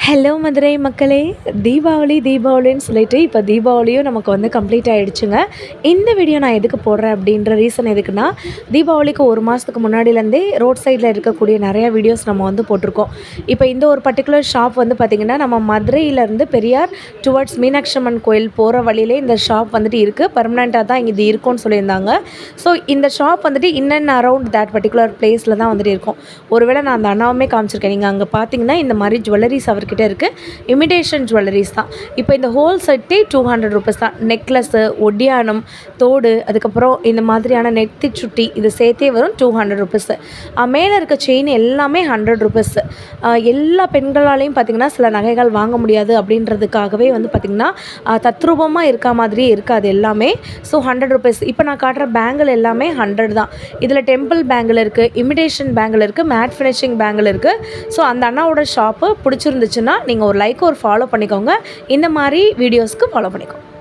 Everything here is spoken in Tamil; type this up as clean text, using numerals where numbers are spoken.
ஹலோ மதுரை மக்களே, தீபாவளின்னு சொல்லிட்டு இப்போ தீபாவளியும் நமக்கு வந்து கம்ப்ளீட் ஆகிடுச்சுங்க. இந்த வீடியோ நான் எதுக்கு போடுறேன் அப்படின்ற ரீசன் எதுக்குன்னா, தீபாவளிக்கு ஒரு மாதத்துக்கு முன்னாடியிலேருந்தே ரோட் சைடில் இருக்கக்கூடிய நிறையா வீடியோஸ் நம்ம வந்து போட்டிருக்கோம். இப்போ இந்த ஒரு பர்டிகுலர் ஷாப் வந்து பார்த்திங்கன்னா, நம்ம மதுரையிலேருந்து பெரியார் டுவர்ட்ஸ் மீனாட்சி அம்மன் கோயில் போகிற வழியிலே இந்த ஷாப் வந்துட்டு இருக்குது. பர்மனெண்ட்டாக தான் இது இருக்கும்னு சொல்லியிருந்தாங்க. ஸோ இந்த ஷாப் வந்துட்டு in and around that particular பிளேஸில் தான் வந்துட்டு இருக்கும். ஒருவேளை நான் அந்த அண்ணாவுமே காமிச்சிருக்கேன். நீங்கள் அங்கே பார்த்தீங்கன்னா இந்த மாதிரி ஜுவல்லரிஸ் அவர்கிட்ட இருக்குது. இமிடேஷன் ஜுவல்லரிஸ் தான். இப்போ இந்த ஹோல் செட்டே 200 ருபீஸ் தான். நெக்லஸ்ஸு, ஒட்டியானம், தோடு, அதுக்கப்புறம் இந்த மாதிரியான நெத்தி சுட்டி, இது சேர்த்தே வரும் 200 ருபீஸு. மேலே இருக்க செயின் எல்லாமே 100 ருபீஸு. எல்லா பெண்களாலையும் பார்த்திங்கன்னா சில நகைகள் வாங்க முடியாது அப்படின்றதுக்காகவே வந்து பார்த்திங்கன்னா தத்ரூபமாக இருக்க மாதிரியே இருக்காது எல்லாமே. So 100 rupees. இப்போ நான் காட்டுற பேங்கிள் எல்லாமே 100 தான். இதில் டெம்பிள் பேங்கிள் இருக்குது, இமிடேஷன் பேங்கிள் இருக்குது, மேட் ஃபினிஷிங் பேங்கிள் இருக்குது. ஸோ அந்த அண்ணாவோட ஷாப்பு பிடிச்சிருந்துச்சுன்னா நீங்கள் ஒரு லைக் ஒரு ஃபாலோ பண்ணிக்கோங்க. இந்த மாதிரி வீடியோஸ்க்கு ஃபாலோ பண்ணிக்கோங்க.